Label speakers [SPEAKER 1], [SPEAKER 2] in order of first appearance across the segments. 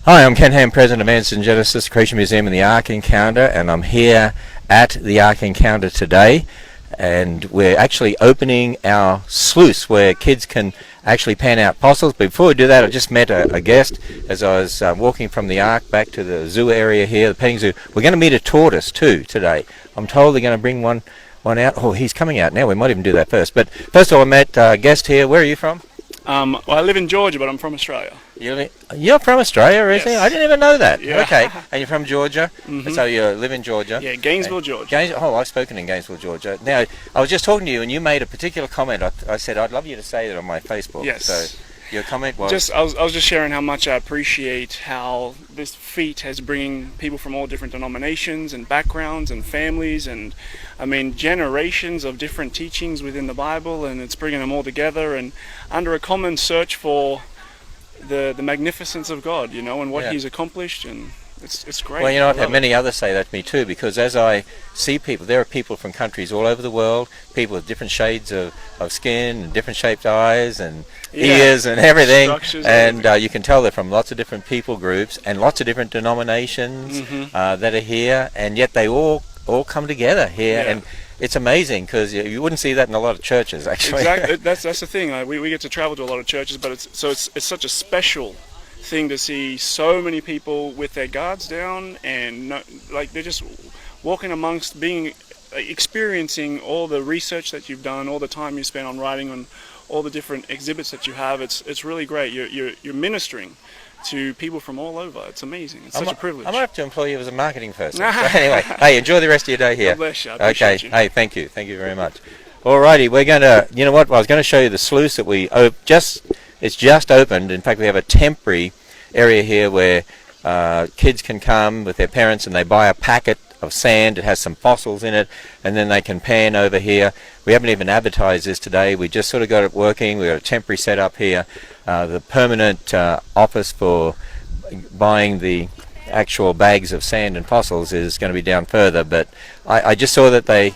[SPEAKER 1] Hi, I'm Ken Ham, President of Manson Genesis Creation Museum and the Ark Encounter, and I'm here at the Ark Encounter today, and we're actually opening our sluice where kids can actually pan out fossils. Before we do that, I just met a guest as I was walking from the Ark back to the zoo area here, the petting zoo. We're going to meet a tortoise too today. I'm told they're going to bring one out. Oh, he's coming out now. We might even do that first. But first of all, I met a guest here. Where are you from?
[SPEAKER 2] Well, I live in Georgia, but I'm from Australia.
[SPEAKER 1] You're from Australia, is he? I didn't even know that.
[SPEAKER 2] Yeah.
[SPEAKER 1] Okay, and you're from Georgia,
[SPEAKER 2] Mm-hmm.
[SPEAKER 1] so you live in Georgia.
[SPEAKER 2] Yeah, Gainesville, Georgia.
[SPEAKER 1] I've spoken in Gainesville, Georgia. Now, I was just talking to you, and you made a particular comment. I said, I'd love you to say that on my Facebook.
[SPEAKER 2] Yes.
[SPEAKER 1] So your comment was...
[SPEAKER 2] I was just sharing how much I appreciate how this feat has bringing people from all different denominations and backgrounds and families and, I mean, generations of different teachings within the Bible, and it's bringing them all together and under a common search for the magnificence of God, you know, and what He's accomplished, and it's great.
[SPEAKER 1] Well, you know, I've had many others say that to me too, because as I see people, there are people from countries all over the world, people with different shades of skin and different shaped eyes and ears and everything, and you can tell they're from lots of different people groups and lots of different denominations that are here, and yet they all come together here, and it's amazing because you wouldn't see that in a lot of churches, actually.
[SPEAKER 2] Exactly, that's the thing. We get to travel to a lot of churches, but it's such a special thing to see so many people with their guards down and like they're just walking amongst, experiencing all the research that you've done, all the time you spent on writing on all the different exhibits that you have. It's really great. You're ministering to people from all over. It's amazing. It's such a privilege.
[SPEAKER 1] I might have to employ you as a marketing person. So anyway, hey, enjoy the rest of your day here.
[SPEAKER 2] God bless you. I appreciate you.
[SPEAKER 1] Hey, thank you very much. Alrighty, we're going to, you know what, I was going to show you the sluice that it's just opened. In fact, we have a temporary area here where kids can come with their parents and they buy a packet of sand. It has some fossils in it, and then they can pan over here. We haven't even advertised this today. We just sort of got it working. We've got a temporary setup here. The permanent office for buying the actual bags of sand and fossils is going to be down further, but I just saw that they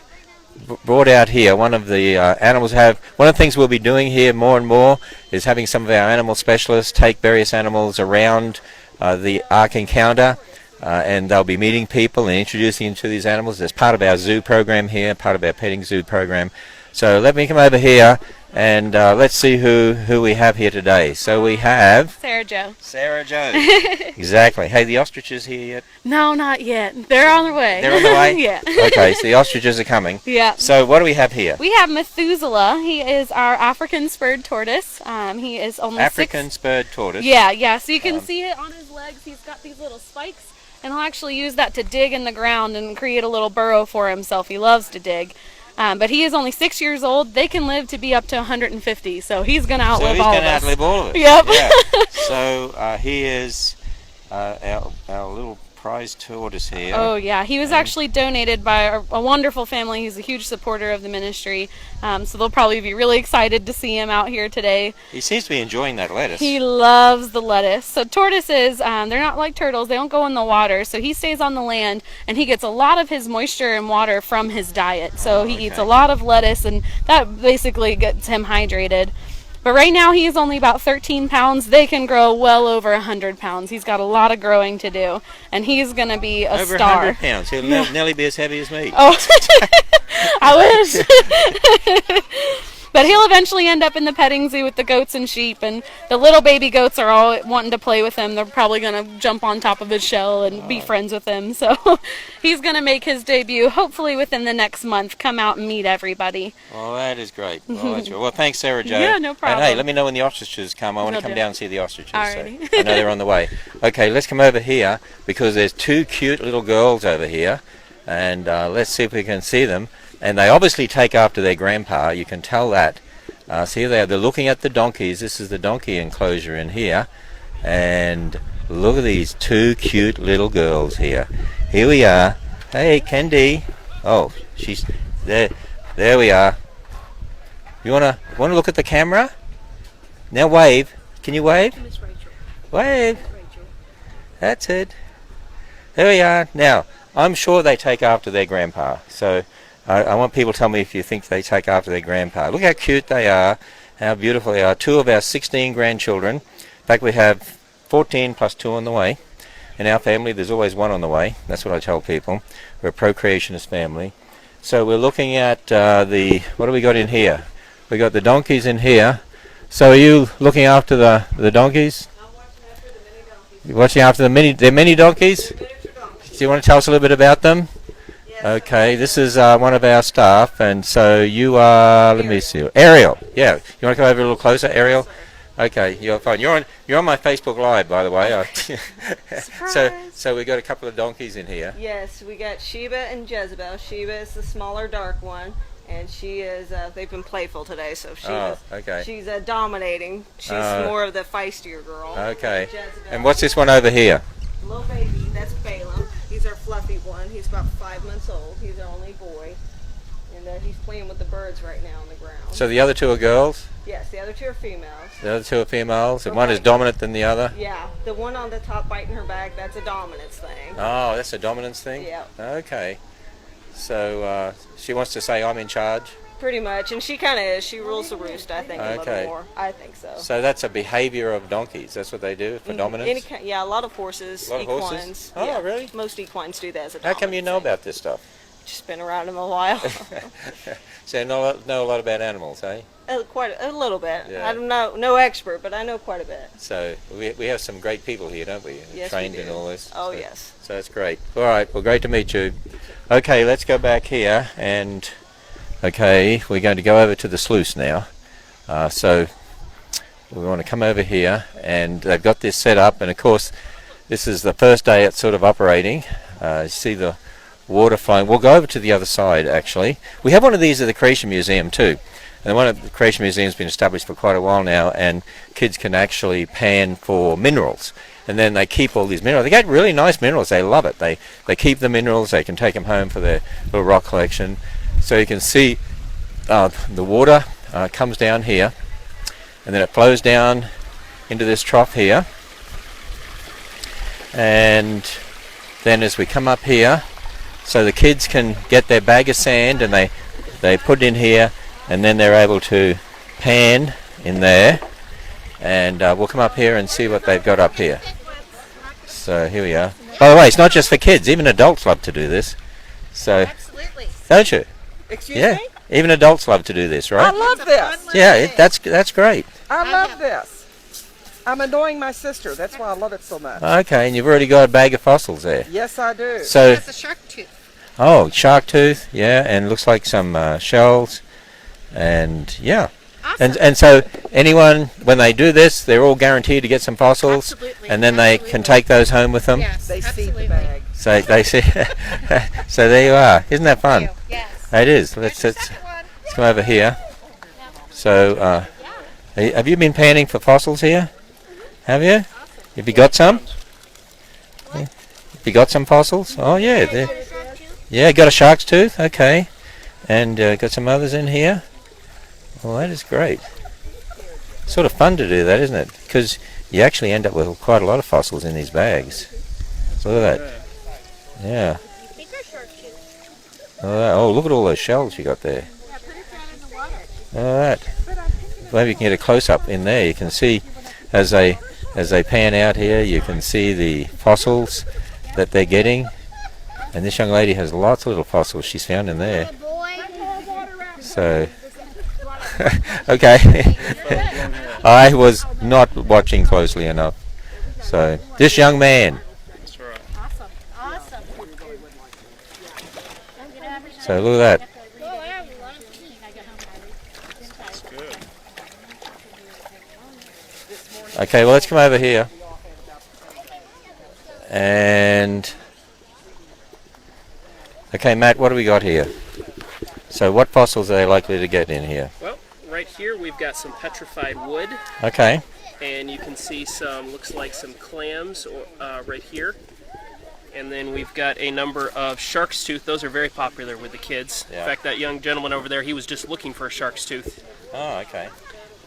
[SPEAKER 1] brought out here one of the animals. One of the things we'll be doing here more and more is having some of our animal specialists take various animals around the Ark Encounter, and they'll be meeting people and introducing them to these animals as part of our zoo program here, part of our petting zoo program. So let me come over here and let's see who we have here today. So we have
[SPEAKER 3] Sarah Jo.
[SPEAKER 1] Sarah Jo. Exactly. Hey, the ostriches here yet?
[SPEAKER 3] No, not yet. They're on their way.
[SPEAKER 1] They're on the way?
[SPEAKER 3] Yeah.
[SPEAKER 1] Okay, so the ostriches are coming.
[SPEAKER 3] Yeah.
[SPEAKER 1] So what do we have here?
[SPEAKER 3] We have Methuselah. He is our African spurred tortoise. He is only
[SPEAKER 1] African spurred tortoise.
[SPEAKER 3] Yeah. So you can see it on his legs. He's got these little spikes, and he'll actually use that to dig in the ground and create a little burrow for himself. He loves to dig. But he is only 6 years old. They can live to be up to 150, so he's going to outlive all of us.
[SPEAKER 1] So he's going to outlive all of us.
[SPEAKER 3] Yep.
[SPEAKER 1] Yeah. So he is our little prize tortoise here.
[SPEAKER 3] Oh, yeah. He was actually donated by a wonderful family who's a huge supporter of the ministry. So they'll probably be really excited to see him out here today.
[SPEAKER 1] He seems to be enjoying that lettuce.
[SPEAKER 3] He loves the lettuce. So tortoises, they're not like turtles. They don't go in the water. So he stays on the land, and he gets a lot of his moisture and water from his diet. So he eats a lot of lettuce, and that basically gets him hydrated. But right now he is only about 13 pounds. They can grow well over 100 pounds. He's got a lot of growing to do, and he's going to be a
[SPEAKER 1] over
[SPEAKER 3] star.
[SPEAKER 1] Over 100 pounds. He'll nearly be as heavy as me.
[SPEAKER 3] Oh, I wish. But he'll eventually end up in the petting zoo with the goats and sheep, and the little baby goats are all wanting to play with him. They're probably going to jump on top of his shell and be friends with him. So he's going to make his debut hopefully within the next month, come out and meet everybody.
[SPEAKER 1] Oh, that is great. Oh, that's great. Well, thanks, Sarah Jo.
[SPEAKER 3] Yeah, no problem.
[SPEAKER 1] And hey, let me know when the ostriches come. I want to come down and see the ostriches.
[SPEAKER 3] Alrighty.
[SPEAKER 1] So I know they're on the way. Okay, let's come over here because there's two cute little girls over here, and let's see if we can see them. And they obviously take after their grandpa. You can tell that. See there, they're looking at the donkeys. This is the donkey enclosure in here. And look at these two cute little girls here. Here we are. Hey, Kendi. Oh, she's there. There we are. You wanna look at the camera? Now wave. Can you wave? Wave. That's it. There we are. Now, I'm sure they take after their grandpa. So I want people to tell me if you think they take after their grandpa. Look how cute they are, how beautiful they are. Two of our 16 grandchildren. In fact, we have 14 plus 2 on the way. In our family, there's always one on the way. That's what I tell people. We're a procreationist family. So we're looking at what do we got in here? We got the donkeys in here. So are you looking after the donkeys? You're watching after the mini donkeys? Do you want to tell us a little bit about them? Okay, this is one of our staff, and so you are, let me see, Ariel. Yeah, you want to come over a little closer, Ariel? Okay, you're fine. You're on my Facebook Live, by the way. So we got a couple of donkeys in here.
[SPEAKER 4] Yes, we got Sheba and Jezebel. Sheba is the smaller, dark one, and she is. They've been playful today, so she's dominating. She's more of the feistier girl.
[SPEAKER 1] Okay. And what's this one over here?
[SPEAKER 4] Little baby, that's Balaam. He's our fluffy one. He's about 5 months old. He's our only boy, and he's playing with the birds right now on the ground.
[SPEAKER 1] So the other two are girls?
[SPEAKER 4] Yes, the other two are females.
[SPEAKER 1] The other two are females, and one is dominant than the other?
[SPEAKER 4] Yeah, the one on the top biting her back, that's a dominance thing.
[SPEAKER 1] Oh, that's a dominance thing?
[SPEAKER 4] Yeah.
[SPEAKER 1] Okay. So she wants to say I'm in charge?
[SPEAKER 4] Pretty much, and she kind of is. She rules the roost, I think, a little more. I think so.
[SPEAKER 1] So that's a behavior of donkeys. That's what they do for dominance?
[SPEAKER 4] Yeah, a lot of horses,
[SPEAKER 1] a lot
[SPEAKER 4] equines.
[SPEAKER 1] Of horses? Oh,
[SPEAKER 4] yeah,
[SPEAKER 1] really?
[SPEAKER 4] Most equines do that as a
[SPEAKER 1] How come you know about this stuff?
[SPEAKER 4] Just been around them a while.
[SPEAKER 1] So you know a lot about animals, eh?
[SPEAKER 4] Quite a little bit.
[SPEAKER 1] Yeah.
[SPEAKER 4] I'm no expert, but I know quite a bit.
[SPEAKER 1] So we have some great people here, don't we?
[SPEAKER 4] Yes,
[SPEAKER 1] Trained
[SPEAKER 4] we do.
[SPEAKER 1] in all this.
[SPEAKER 4] Oh,
[SPEAKER 1] so,
[SPEAKER 4] yes.
[SPEAKER 1] So that's great. All right, well, great to meet you. Okay, let's go back here, and okay, we're going to go over to the sluice now. So we want to come over here, and they've got this set up, and of course, this is the first day it's sort of operating. You see the water flowing. We'll go over to the other side, actually. We have one of these at the Creation Museum too. And one of the Creation Museum's been established for quite a while now, and kids can actually pan for minerals. And then they keep all these minerals. They get really nice minerals. They love it. They keep the minerals. They can take them home for their little rock collection. So you can see the water comes down here, and then it flows down into this trough here. And then as we come up here, so the kids can get their bag of sand, and they put it in here, and then they're able to pan in there, and we'll come up here and see what they've got up here. So here we are. By the way, it's not just for kids, even adults love to do this. So,
[SPEAKER 5] absolutely.
[SPEAKER 1] Don't you?
[SPEAKER 5] Excuse me?
[SPEAKER 1] Even adults love to do this, right?
[SPEAKER 5] I love this.
[SPEAKER 1] Yeah, that's great.
[SPEAKER 5] I love this. I'm annoying my sister. That's why I love it so much.
[SPEAKER 1] Okay, and you've already got a bag of fossils there.
[SPEAKER 5] Yes, I do.
[SPEAKER 1] So,
[SPEAKER 6] That's a shark tooth.
[SPEAKER 1] oh, shark tooth, yeah, and looks like some shells, and yeah.
[SPEAKER 6] Awesome.
[SPEAKER 1] And so anyone, when they do this, they're all guaranteed to get some fossils,
[SPEAKER 6] Absolutely.
[SPEAKER 1] and then they can take those home with them.
[SPEAKER 6] Yes,
[SPEAKER 5] They see
[SPEAKER 6] absolutely.
[SPEAKER 5] the bag.
[SPEAKER 1] So they see. So there you are. Isn't that fun?
[SPEAKER 6] Yes.
[SPEAKER 1] It is.
[SPEAKER 6] There's the second one.
[SPEAKER 1] Let's come over here. So have you been panning for fossils here? Have you? Have you got some? Yeah. Have you got some fossils? Oh yeah. Yeah, got a shark's tooth. Okay. And got some others in here. Well, that is great. Sort of fun to do that, isn't it? Because you actually end up with quite a lot of fossils in these bags. Look at that. Yeah. Oh, look at all those shells you got there. Look at that. Maybe you can get a close-up in there. You can see as they pan out here, you can see the fossils that they're getting. And this young lady has lots of little fossils she's found in there. So, okay. I was not watching closely enough. So, this young man.
[SPEAKER 2] That's right.
[SPEAKER 6] Awesome.
[SPEAKER 1] So, look at that.
[SPEAKER 2] That's good.
[SPEAKER 1] Okay, well, let's come over here. And, okay, Matt, what do we got here? So, what fossils are they likely to get in here?
[SPEAKER 7] Well, right here we've got some petrified wood,
[SPEAKER 1] Okay.
[SPEAKER 7] and you can see some, looks like some clams right here. And then we've got a number of shark's tooth. Those are very popular with the kids.
[SPEAKER 1] Yeah.
[SPEAKER 7] In fact, that young gentleman over there, he was just looking for a shark's tooth.
[SPEAKER 1] Oh, okay.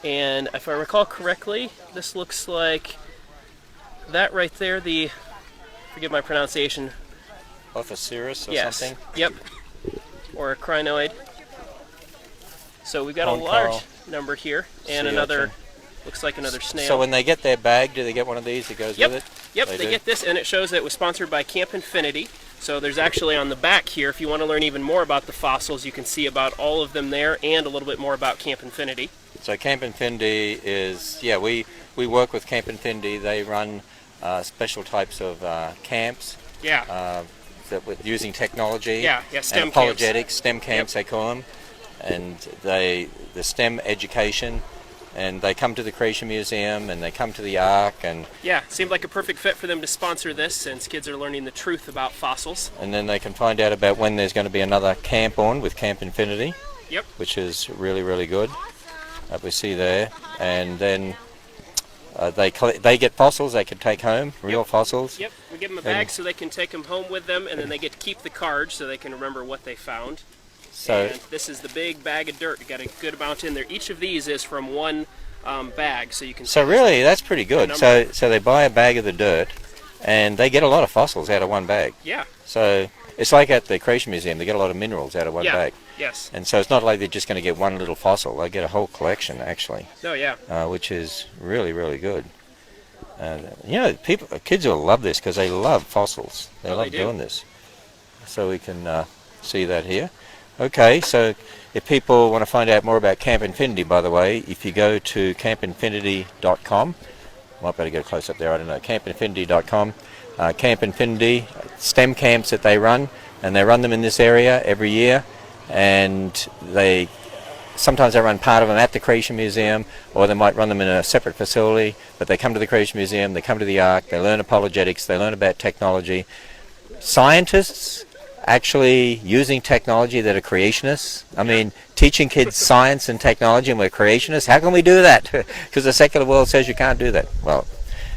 [SPEAKER 7] And if I recall correctly, this looks like that right there, forgive my pronunciation.
[SPEAKER 1] Ophoceros or
[SPEAKER 7] Yes.
[SPEAKER 1] something?
[SPEAKER 7] Yep. Or a crinoid. So we've got
[SPEAKER 1] Pond
[SPEAKER 7] a large
[SPEAKER 1] coral.
[SPEAKER 7] number here, and
[SPEAKER 1] Sea
[SPEAKER 7] another
[SPEAKER 1] urchin.
[SPEAKER 7] Looks like another snail.
[SPEAKER 1] So when they get their bag, do they get one of these that goes with it?
[SPEAKER 7] Yep, they get this, and it shows that it was sponsored by Camp Infinity. So there's actually on the back here, if you want to learn even more about the fossils, you can see about all of them there and a little bit more about Camp Infinity.
[SPEAKER 1] So Camp Infinity is, we work with Camp Infinity. They run special types of camps.
[SPEAKER 7] Yeah.
[SPEAKER 1] That with using technology.
[SPEAKER 7] Yeah, STEM
[SPEAKER 1] and apologetics,
[SPEAKER 7] camps.
[SPEAKER 1] STEM camps they call them. And the STEM education. And they come to the Creation Museum, and they come to the Ark, and
[SPEAKER 7] yeah, seemed like a perfect fit for them to sponsor this, since kids are learning the truth about fossils.
[SPEAKER 1] And then they can find out about when there's going to be another camp on with Camp Infinity.
[SPEAKER 7] Yep.
[SPEAKER 1] Which is really, really good. That we see there, and then they get fossils they can take home, real fossils.
[SPEAKER 7] Yep. We give them a bag so they can take them home with them, and then they get to keep the cards so they can remember what they found.
[SPEAKER 1] So
[SPEAKER 7] and this is the big bag of dirt. You got a good amount in there. Each of these is from one bag, so you can.
[SPEAKER 1] So really, that's pretty good. So they buy a bag of the dirt, and they get a lot of fossils out of one bag.
[SPEAKER 7] Yeah.
[SPEAKER 1] So it's like at the Creation Museum, they get a lot of minerals out of one bag.
[SPEAKER 7] Yes.
[SPEAKER 1] And so it's not like they're just going to get one little fossil. They get a whole collection, actually.
[SPEAKER 7] Oh yeah.
[SPEAKER 1] Which is really, really good. Kids will love this because they love fossils. They love doing this. So we can see that here. Okay, so if people want to find out more about Camp Infinity, by the way, if you go to campinfinity.com, might better get close up there, I don't know, campinfinity.com, Camp Infinity, STEM camps that they run, and they run them in this area every year, and sometimes they run part of them at the Creation Museum, or they might run them in a separate facility, but they come to the Creation Museum, they come to the Ark, they learn apologetics, they learn about technology. Scientists actually using technology that are creationists. I mean, teaching kids science and technology, and we're creationists. How can we do that? Because the secular world says you can't do that. Well,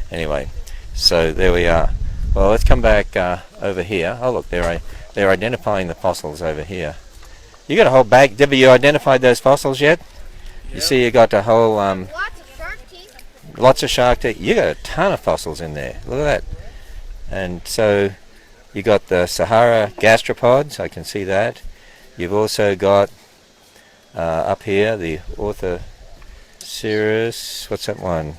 [SPEAKER 1] anyway, so there we are. Well, let's come back over here. Oh, look, they're identifying the fossils over here. You got a whole bag. Debbie, you identified those fossils yet? You see you got a whole...
[SPEAKER 6] lots of shark teeth.
[SPEAKER 1] Lots of shark teeth. You got a ton of fossils in there. Look at that. And so... You got the Sahara gastropods, I can see that. You've also got up here the Orthocirrus, what's that one?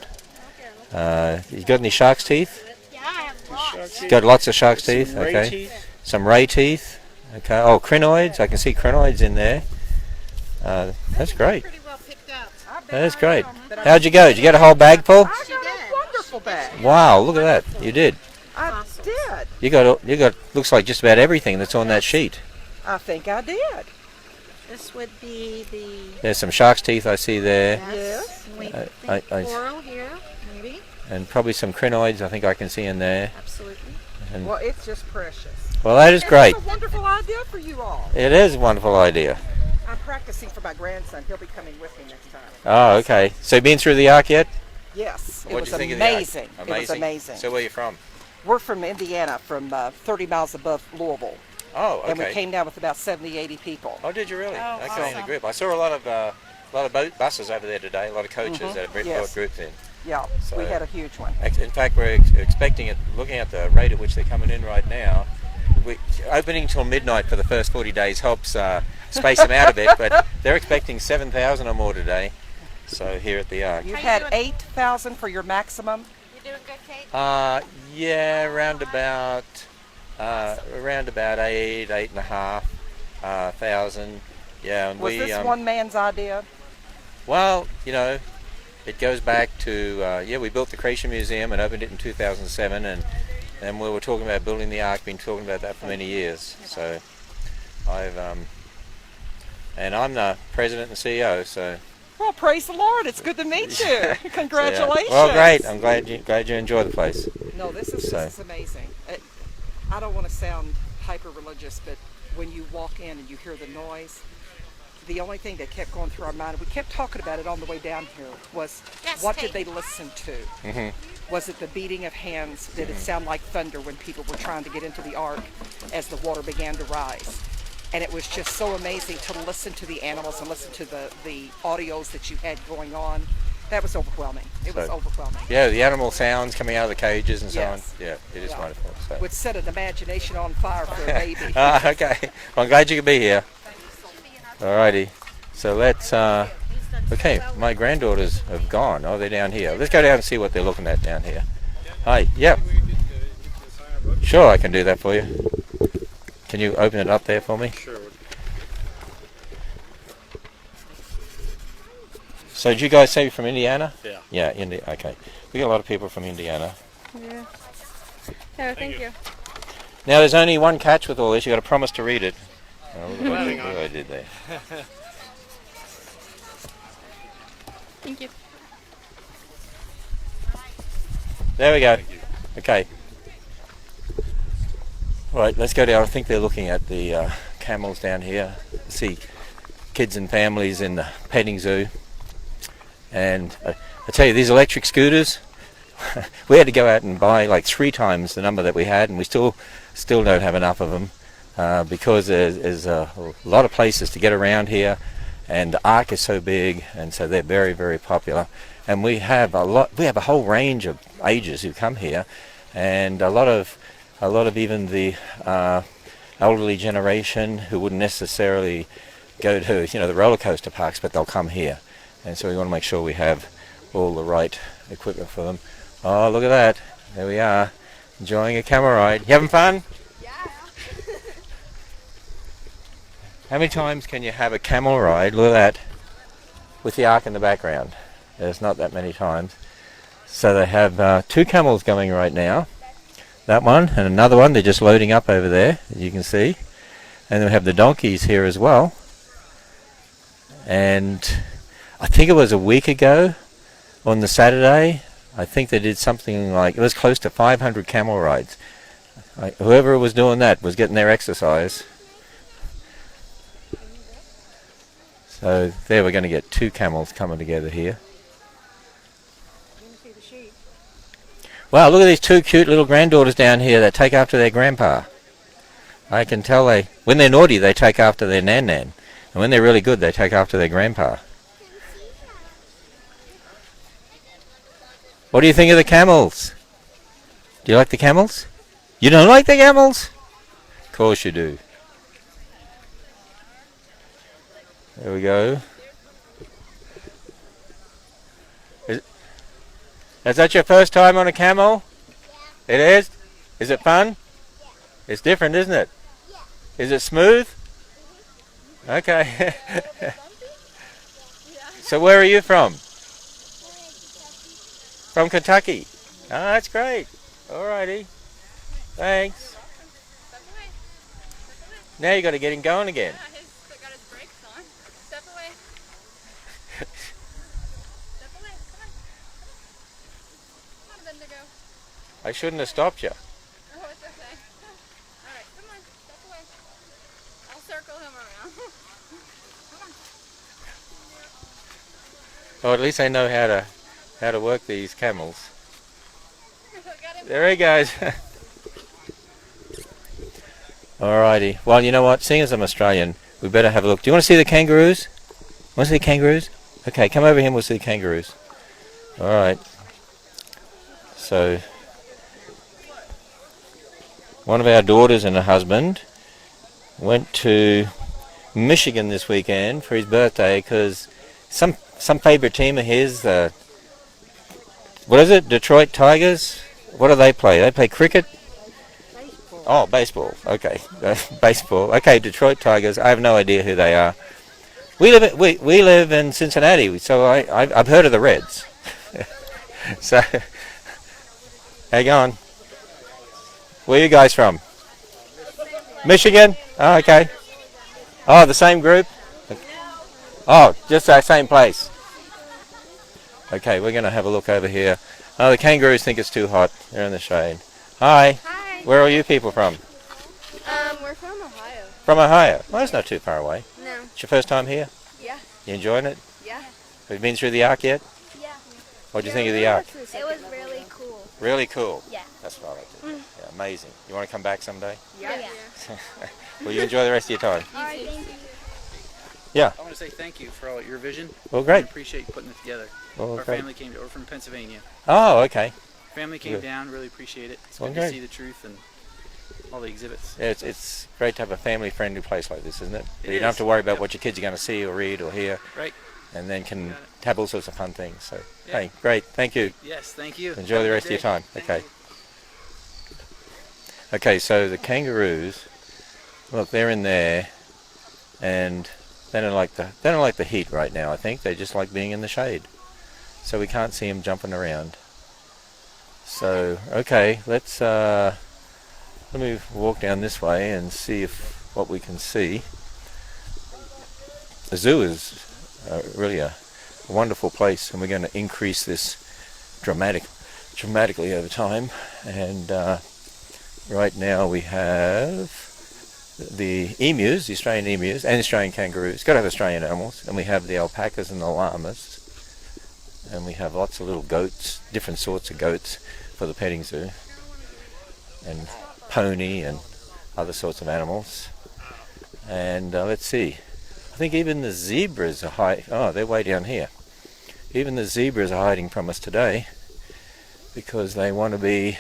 [SPEAKER 1] You got any shark's teeth?
[SPEAKER 6] Yeah, I have lots.
[SPEAKER 1] Got lots of shark's teeth, okay. Some ray teeth, okay. Oh, crinoids, I can see crinoids in there. That's great.
[SPEAKER 6] Pretty well picked up.
[SPEAKER 1] That's great. How'd you go? Did you get a whole bag full?
[SPEAKER 5] I got a wonderful bag.
[SPEAKER 1] Wow, look at that. You did.
[SPEAKER 5] I did.
[SPEAKER 1] You got looks like just about everything that's on that sheet.
[SPEAKER 5] I think I did.
[SPEAKER 6] This would be the...
[SPEAKER 1] There's some shark's teeth I see there.
[SPEAKER 5] Yes.
[SPEAKER 6] We
[SPEAKER 1] I-
[SPEAKER 6] think coral here, maybe.
[SPEAKER 1] And probably some crinoids I think I can see in there.
[SPEAKER 6] Absolutely.
[SPEAKER 1] And
[SPEAKER 5] Well, it's just precious.
[SPEAKER 1] well, that is great.
[SPEAKER 5] It's a wonderful idea for you all.
[SPEAKER 1] It is a wonderful idea.
[SPEAKER 5] I'm practicing for my grandson. He'll be coming with me next time.
[SPEAKER 1] Oh, okay. So you been through the Ark yet?
[SPEAKER 5] Yes. It
[SPEAKER 1] What'd
[SPEAKER 5] was
[SPEAKER 1] you think of the Ark?
[SPEAKER 5] amazing. It was amazing.
[SPEAKER 1] So where are you from?
[SPEAKER 5] We're from Indiana, from 30 miles above Louisville.
[SPEAKER 1] Oh, okay.
[SPEAKER 5] And we came down with about 70, 80 people.
[SPEAKER 1] Oh, did you really?
[SPEAKER 6] Oh,
[SPEAKER 1] okay,
[SPEAKER 6] awesome.
[SPEAKER 1] in the group. I saw a lot of buses over there today. A lot of coaches that have brought
[SPEAKER 5] Yes.
[SPEAKER 1] groups in.
[SPEAKER 5] Yeah,
[SPEAKER 1] So-
[SPEAKER 5] we had a huge one.
[SPEAKER 1] In fact, we're expecting it. Looking at the rate at which they're coming in right now, opening until midnight for the first 40 days helps space them out a bit. But they're expecting 7,000 or more today. So here at the Ark.
[SPEAKER 5] You
[SPEAKER 6] How you
[SPEAKER 5] had
[SPEAKER 6] doing?
[SPEAKER 5] 8,000 for your maximum.
[SPEAKER 6] You doing good, Kate?
[SPEAKER 1] Yeah, around about 8.5 thousand. Yeah, and
[SPEAKER 5] Was
[SPEAKER 1] we
[SPEAKER 5] this one man's idea?
[SPEAKER 1] well, it goes back to we built the Creation Museum and opened it in 2007, and we were talking about building the Ark. Been talking about that for many years. So I've and I'm the president and CEO. So
[SPEAKER 5] Well, praise the Lord. It's good to meet you. Congratulations.
[SPEAKER 1] Well, great. I'm glad you enjoy the place.
[SPEAKER 5] No, this is amazing. I don't want to sound hyper-religious, but when you walk in and you hear the noise, the only thing that kept going through our mind, we kept talking about it on the way down here, was
[SPEAKER 6] Yes,
[SPEAKER 5] what
[SPEAKER 6] Kate.
[SPEAKER 5] did they listen to?
[SPEAKER 1] Mm-hmm.
[SPEAKER 5] Was it the beating of hands? Did it sound like thunder when people were trying to get into the Ark as the water began to rise? And it was just so amazing to listen to the animals and listen to the audios that you had going on. That was overwhelming. It was overwhelming.
[SPEAKER 1] Yeah, the animal sounds coming out of the cages and so
[SPEAKER 5] Yes.
[SPEAKER 1] on. Yeah, it is
[SPEAKER 5] Yeah.
[SPEAKER 1] wonderful. So.
[SPEAKER 5] Would set an imagination on fire for a baby.
[SPEAKER 1] Okay. Well, I'm glad you could be here. Alrighty. So let's.
[SPEAKER 6] He's done
[SPEAKER 1] Okay, my granddaughters have gone. Oh, they're down here. Let's go down and see what they're looking at down here. Hi, yep. Sure, I can do that for you. Can you open it up there for me?
[SPEAKER 2] Sure.
[SPEAKER 1] So did you guys say you're from Indiana?
[SPEAKER 2] Yeah.
[SPEAKER 1] Yeah, okay. We get a lot of people from Indiana.
[SPEAKER 3] Yeah. Yeah, thank you.
[SPEAKER 1] Now there's only one catch with all this. You've got to promise to read it. Oh, look what
[SPEAKER 2] Hang on.
[SPEAKER 1] I did there.
[SPEAKER 3] Thank you.
[SPEAKER 1] There we go. Okay. Right, let's go down. I think they're looking at the camels down here. See kids and families in the petting zoo. And I tell you, these electric scooters, we had to go out and buy like 3 times the number that we had, and we still don't have enough of them because there's a lot of places to get around here, and the Ark is so big, and so they're very, very popular. And we have a whole range of ages who come here, and a lot of even the elderly generation who wouldn't necessarily go to the roller coaster parks, but they'll come here. And so we want to make sure we have all the right equipment for them. Oh, look at that. There we are, enjoying a camel ride. You having fun?
[SPEAKER 6] Yeah.
[SPEAKER 1] How many times can you have a camel ride, look at that, with the Ark in the background? There's not that many times. So they have 2 camels going right now. That one and another one. They're just loading up over there, as you can see. And then we have the donkeys here as well. And I think it was a week ago on the Saturday, I think they did something like, it was close to 500 camel rides. Whoever was doing that was getting their exercise. So there we're going to get 2 camels coming together here. Wow, look at these 2 cute little granddaughters down here that take after their grandpa. I can tell when they're naughty, they take after their nan-nan. And when they're really good, they take after their grandpa. What do you think of the camels? Do you like the camels? You don't like the camels? Of course you do. There we go. Is that your first time on a camel? Yeah. It is? Is it fun? Yeah. It's different, isn't it? Yeah. Is it smooth? Okay. So where are you from? From Kentucky. Oh, that's great. Alrighty. Thanks. Now you got to get him going again.
[SPEAKER 3] Yeah, he's got his brakes on. Step away. Step away. Come on. Come on, Bendigo.
[SPEAKER 1] I shouldn't have stopped you.
[SPEAKER 3] Oh, it's okay. Alright, come on. Step away. I'll circle him around. Come on.
[SPEAKER 1] Oh, at least I know how to work these camels. There he goes. Alrighty. Well, you know what? Seeing as I'm Australian, we better have a look. Do you want to see the kangaroos? Want to see the kangaroos? Okay, come over here and we'll see the kangaroos. Alright. So, one of our daughters and her husband went to Michigan this weekend for his birthday because some favorite team of his, what is it? Detroit Tigers? What do they play? They play cricket? Baseball. Oh, baseball. Okay. Baseball. Okay, Detroit Tigers. I have no idea who they are. We live in Cincinnati, so I've heard of the Reds. So, hang on. Where are you guys from? Michigan? Oh, okay. Oh, the same group? Oh, just that same place. Okay, we're going to have a look over here. Oh, the kangaroos think it's too hot. They're in the shade. Hi.
[SPEAKER 6] Hi.
[SPEAKER 1] Where are you people from?
[SPEAKER 6] We're from Ohio.
[SPEAKER 1] From Ohio. Well, that's not too far away.
[SPEAKER 6] No.
[SPEAKER 1] It's your first time here?
[SPEAKER 6] Yeah.
[SPEAKER 1] You enjoying it?
[SPEAKER 6] Yeah.
[SPEAKER 1] Have you been through the Ark yet?
[SPEAKER 6] Yeah.
[SPEAKER 1] What do you think of the Ark?
[SPEAKER 6] It was really cool.
[SPEAKER 1] Really cool.
[SPEAKER 6] Yeah.
[SPEAKER 1] That's what I like to do. Yeah, amazing. You want to come back someday?
[SPEAKER 6] Yeah.
[SPEAKER 1] Well, you enjoy the rest of your time.
[SPEAKER 6] All right, thank you.
[SPEAKER 1] Yeah.
[SPEAKER 8] I want to say thank you for all your vision.
[SPEAKER 1] Well, great.
[SPEAKER 8] I appreciate you putting it together.
[SPEAKER 1] Well,
[SPEAKER 8] Our
[SPEAKER 1] great.
[SPEAKER 8] family came. We're from Pennsylvania.
[SPEAKER 1] Oh, okay.
[SPEAKER 8] Family came
[SPEAKER 1] Good.
[SPEAKER 8] down. Really appreciate it. It's
[SPEAKER 1] Well,
[SPEAKER 8] good
[SPEAKER 1] great.
[SPEAKER 8] to see the truth and all the exhibits.
[SPEAKER 1] Yeah, it's great to have a family-friendly place like this, isn't it?
[SPEAKER 8] It
[SPEAKER 1] You don't have
[SPEAKER 8] is.
[SPEAKER 1] to worry about
[SPEAKER 8] Yep.
[SPEAKER 1] what your kids are going to see or read or hear.
[SPEAKER 8] Right.
[SPEAKER 1] and then can have all sorts of fun things. So, hey, great, thank you.
[SPEAKER 8] Yes, thank you.
[SPEAKER 1] Enjoy the rest of your time. Okay. Okay, so the kangaroos, look, they're in there, and they don't like the heat right now. I think they just like being in the shade, so we can't see them jumping around. So, okay, let me walk down this way and see what we can see. The zoo is really a wonderful place, and we're going to increase this dramatically over time. And right now we have the emus, the Australian emus, and Australian kangaroos. Got to have Australian animals. And we have the alpacas and the llamas. And we have lots of little goats, different sorts of goats for the petting zoo. And pony and other sorts of animals. And let's see. I think even the zebras are they're way down here. Even the zebras are hiding from us today because they want to be...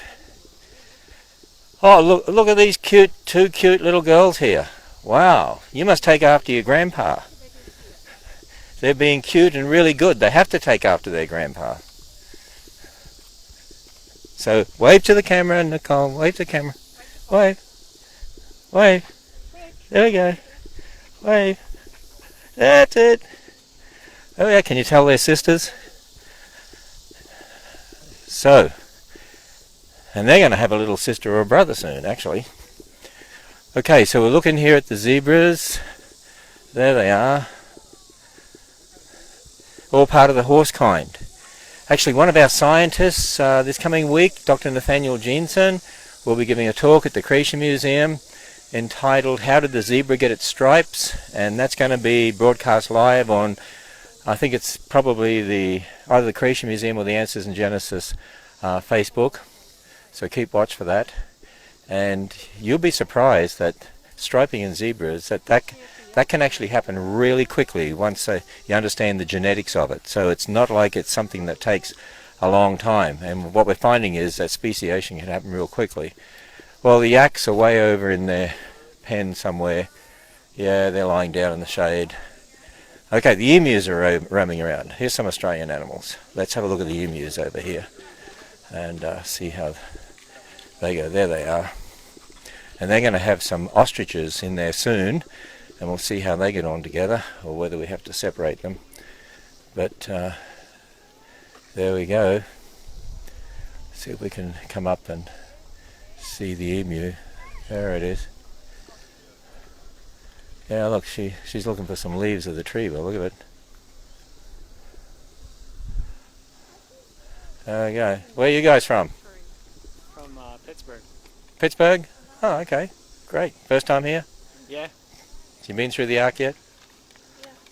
[SPEAKER 1] Oh, look at these two cute little girls here. Wow, you must take after your grandpa. They're being cute and really good. They have to take after their grandpa. So, wave to the camera, Nicole. Wave to the camera. Wave. Wave. There we go. Wave. That's it. Oh yeah, can you tell they're sisters? So, and they're going to have a little sister or a brother soon, actually. Okay, so we're looking here at the zebras. There they are. All part of the horse kind. Actually, one of our scientists this coming week, Dr. Nathaniel Jensen, will be giving a talk at the Creation Museum entitled How Did the Zebra Get Its Stripes? And that's going to be broadcast live on, I think it's probably either the Creation Museum or the Answers in Genesis Facebook. So keep watch for that. And you'll be surprised that striping in zebras, that can actually happen really quickly once you understand the genetics of it. So it's not like it's something that takes a long time. And what we're finding is that speciation can happen real quickly. Well, the yaks are way over in their pen somewhere. Yeah, they're lying down in the shade. Okay, the emus are roaming around. Here's some Australian animals. Let's have a look at the emus over here and see how they go. There they are. And they're going to have some ostriches in there soon, and we'll see how they get on together, or whether we have to separate them. But there we go. See if we can come up and see the emu. There it is. Yeah, look, she's looking for some leaves of the tree, but look at it. There we go. Where are you guys from?
[SPEAKER 9] From Pittsburgh.
[SPEAKER 1] Pittsburgh? Oh, okay. Great. First time here?
[SPEAKER 9] Yeah.
[SPEAKER 1] You been through the Ark yet?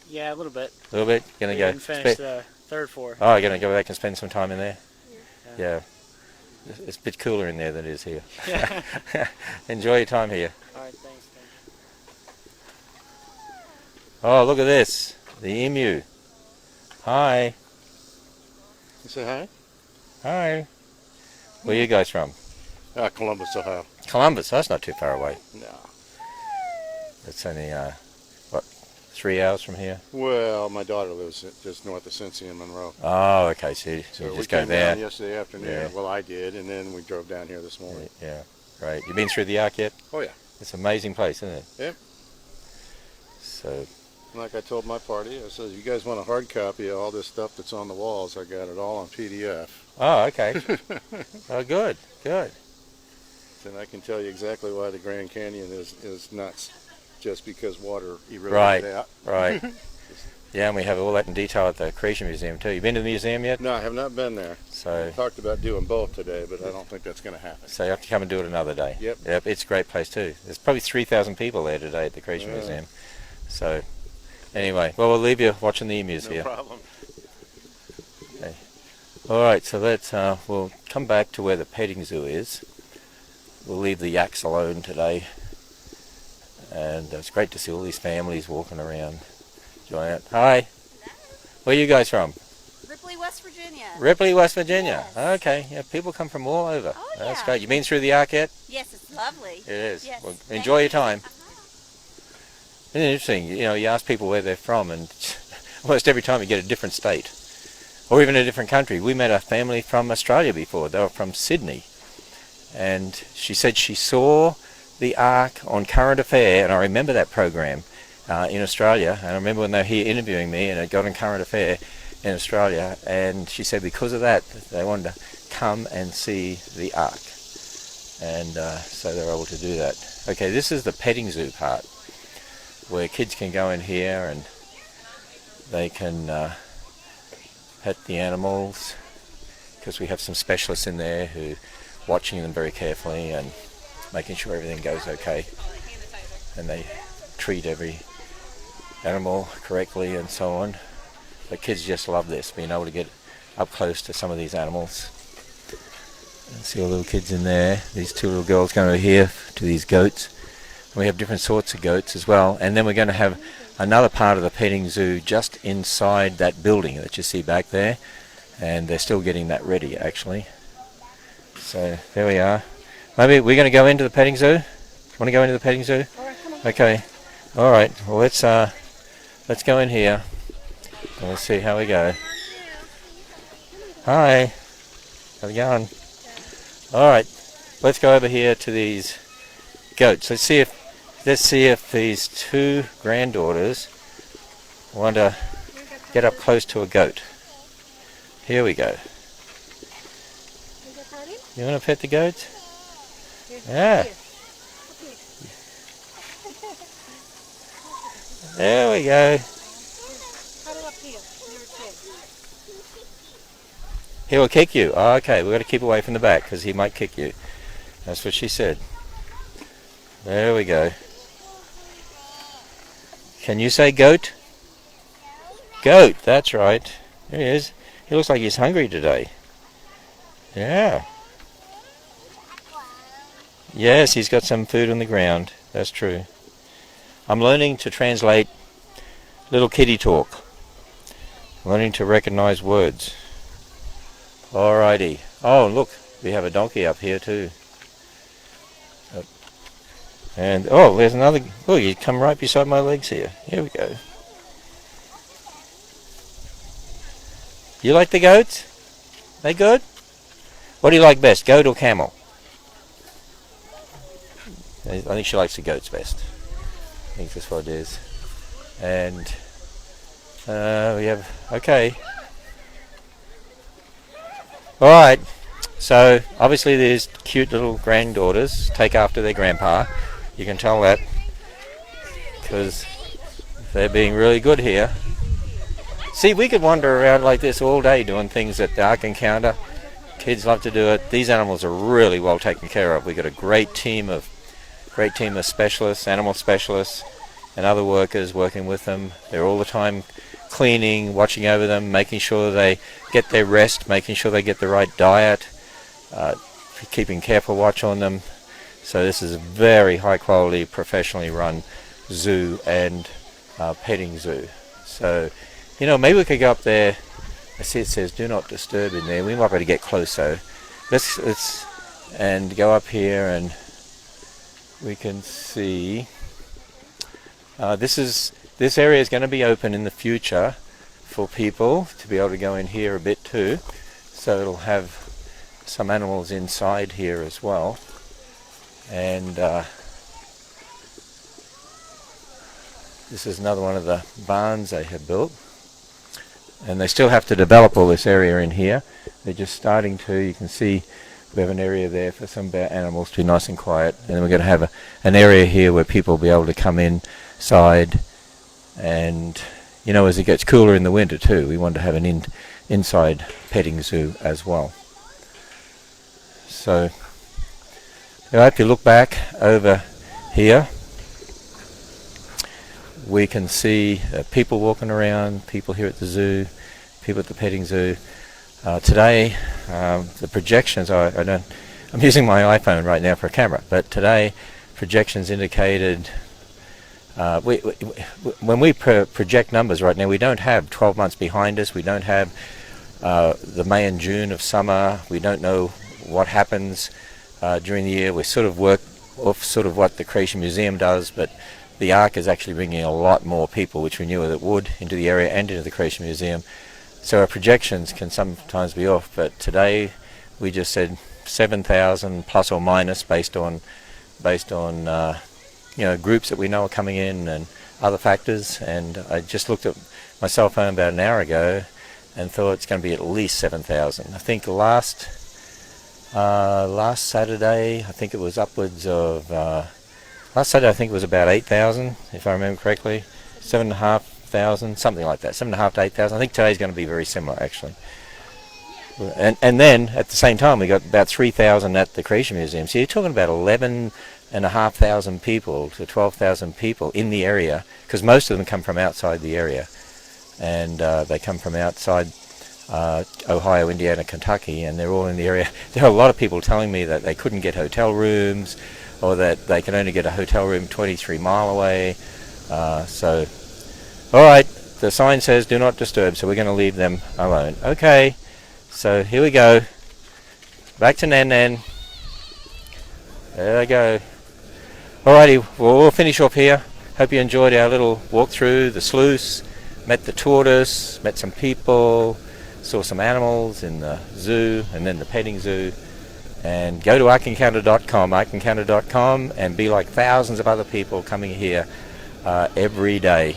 [SPEAKER 9] Yeah, a little bit.
[SPEAKER 1] A little bit?
[SPEAKER 9] We didn't finish the third floor.
[SPEAKER 1] Oh, you're going to go back and spend some time in there? Yeah. It's a bit cooler in there than it is here.
[SPEAKER 9] Yeah.
[SPEAKER 1] Enjoy your time here.
[SPEAKER 9] All right, thanks.
[SPEAKER 1] Oh, look at this. The emu. Hi.
[SPEAKER 10] You say hi?
[SPEAKER 1] Hi. Where are you guys from?
[SPEAKER 10] Columbus, Ohio.
[SPEAKER 1] Columbus. That's not too far away.
[SPEAKER 10] No.
[SPEAKER 1] It's only, 3 hours from here?
[SPEAKER 10] Well, my daughter lives just north of Cincy and Monroe.
[SPEAKER 1] Oh, okay. So you
[SPEAKER 10] we
[SPEAKER 1] just go
[SPEAKER 10] came
[SPEAKER 1] there.
[SPEAKER 10] down yesterday afternoon.
[SPEAKER 1] Yeah.
[SPEAKER 10] Well, I did, and then we drove down here this morning.
[SPEAKER 1] Yeah. Great. You been through the Ark yet?
[SPEAKER 10] Oh, yeah.
[SPEAKER 1] It's an amazing place, isn't it?
[SPEAKER 10] Yep.
[SPEAKER 1] So...
[SPEAKER 10] Like I told my party, I said, you guys want a hard copy of all this stuff that's on the walls? I got it all on PDF.
[SPEAKER 1] Oh, okay. Oh, good. Good.
[SPEAKER 10] And I can tell you exactly why the Grand Canyon is nuts. Just because water
[SPEAKER 1] Right,
[SPEAKER 10] eroded it out.
[SPEAKER 1] right. Yeah, and we have all that in detail at the Creation Museum too. You been to the museum yet?
[SPEAKER 10] No, I have not been there.
[SPEAKER 1] So
[SPEAKER 10] we talked about doing both today, but I don't think that's going to happen.
[SPEAKER 1] So you have to come and do it another day.
[SPEAKER 10] Yep.
[SPEAKER 1] Yep, it's a great place too. There's probably 3,000 people there today at the Creation Museum. So anyway, well, we'll leave you watching the emus here.
[SPEAKER 10] No problem.
[SPEAKER 1] Okay. All right, so let's we'll come back to where the petting zoo is. We'll leave the yaks alone today. And it's great to see all these families walking around, enjoying it. Hi. Where are you guys from?
[SPEAKER 11] Ripley, West Virginia.
[SPEAKER 1] Ripley, West Virginia.
[SPEAKER 11] Yes.
[SPEAKER 1] Okay. Yeah, people come from all over.
[SPEAKER 11] Oh,
[SPEAKER 1] That's
[SPEAKER 11] yeah.
[SPEAKER 1] great. You been through the Ark yet?
[SPEAKER 11] Yes, it's lovely.
[SPEAKER 1] It is.
[SPEAKER 11] Yes.
[SPEAKER 1] Well, enjoy your time. It's interesting. You know, you ask people where they're from, and almost every time you get a different state or even a different country. We met a family from Australia before. They were from Sydney, and she said she saw the Ark on Current Affair, and I remember that program in Australia, and I remember when they were here interviewing me, and it got on Current Affair in Australia, and she said because of that they wanted to come and see the Ark, and so they were able to do that. Okay, this is the petting zoo part, where kids can go in here and they can pet the animals, because we have some specialists in there who watching them very carefully and making sure everything goes okay, and they treat every animal correctly and so on. The kids just love this, being able to get up close to some of these animals. And see all the little kids in there. These two little girls going over here to these goats. And we have different sorts of goats as well. And then we're going to have another part of the petting zoo just inside that building that you see back there. And they're still getting that ready, actually. So there we are. Maybe we're going to go into the petting zoo. Want to go into the petting zoo?
[SPEAKER 3] All right, come on.
[SPEAKER 1] Okay. All right. Well, let's go in here. And let's see how we go. Hi. How's it going? All right. Let's go over here to these goats. Let's see if these two granddaughters want to get up close to a goat. Here we go. You want to pet the goats? Yeah. There we go. He will kick you. Oh, okay, we've got to keep away from the back because he might kick you. That's what she said. There we go. Can you say goat? Goat, that's right. There he is. He looks like he's hungry today. Yeah. Yes, he's got some food on the ground. That's true. I'm learning to translate little kitty talk. Learning to recognize words. Alrighty. Oh, look, we have a donkey up here too. And, oh, there's another. Oh, you come right beside my legs here. Here we go. You like the goats? They good? What do you like best, goat or camel? I think she likes the goats best. I think that's what it is. And we have, okay. Alright, so obviously these cute little granddaughters take after their grandpa. You can tell that because they're being really good here. See, we could wander around like this all day doing things at the Ark Encounter. Kids love to do it. These animals are really well taken care of. We've got a great team of specialists, animal specialists, and other workers working with them. They're all the time cleaning, watching over them, making sure they get their rest, making sure they get the right diet, keeping careful watch on them. So this is a very high quality, professionally run zoo and petting zoo. So, you know, maybe we could go up there. I see it says do not disturb in there. We might be able to get close, so let's and go up here and we can see this area is going to be open in the future for people to be able to go in here a bit too, so it'll have some animals inside here as well. And this is another one of the barns they have built, and they still have to develop all this area in here. They're just starting to. You can see we have an area there for some animals to be nice and quiet, and then we're going to have an area here where people will be able to come inside. And you know, as it gets cooler in the winter too, we want to have an inside petting zoo as well. So if you look back over here, we can see people walking around, people here at the zoo, people at the petting zoo. Today, the projections, I'm using my iPhone right now for a camera, but today projections indicated, when we project numbers right now, we don't have 12 months behind us, we don't have the May and June of summer, we don't know what happens during the year. We sort of work off sort of what the Creation Museum does, but the Ark is actually bringing a lot more people, which we knew that it would, into the area and into the Creation Museum. So our projections can sometimes be off, but today we just said 7,000 plus or minus based on groups that we know are coming in and other factors. And I just looked at my cell phone about an hour ago and thought it's going to be at least 7,000. I think last Saturday, I think it was upwards of last Saturday I think it was about 8,000, if I remember correctly, 7,500, something like that, 7,500 to 8,000. I think today's going to be very similar actually. And then at the same time we got about 3,000 at the Creation Museum. So you're talking about 11,500 people to 12,000 people in the area, because most of them come from outside the area, and they come from outside Ohio, Indiana, Kentucky, and they're all in the area. There are a lot of people telling me that they couldn't get hotel rooms, or that they can only get a hotel room 23 mile away. So, all right, the sign says do not disturb, so we're going to leave them alone. Okay, so here we go. Back to Nan Nan. There they go. Alrighty, well, we'll finish off here. Hope you enjoyed our little walk through the sluice, met the tortoise, met some people, saw some animals in the zoo and then the petting zoo. And go to arkencounter.com, and be like thousands of other people coming here every day,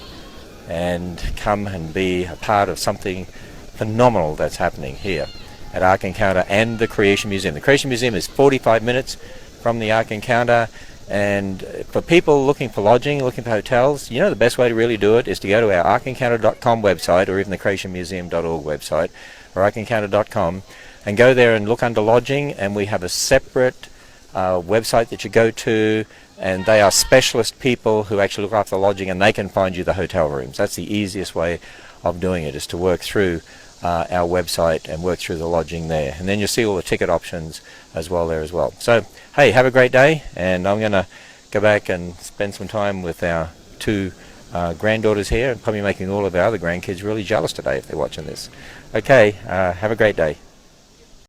[SPEAKER 1] and come and be a part of something phenomenal that's happening here at Ark Encounter and the Creation Museum. The Creation Museum is 45 minutes from the Ark Encounter, and for people looking for lodging, looking for hotels, the best way to really do it is to go to our arkencounter.com website, or even the creationmuseum.org website, or arkencounter.com, and go there and look under lodging, and we have a separate website that you go to, and they are specialist people who actually look after the lodging, and they can find you the hotel rooms. That's the easiest way of doing it, is to work through our website and work through the lodging there, and then you'll see all the ticket options as well there as well. So hey, have a great day, and I'm going to go back and spend some time with our two granddaughters here, and probably making all of our other grandkids really jealous today if they're watching this. Okay, have a great day.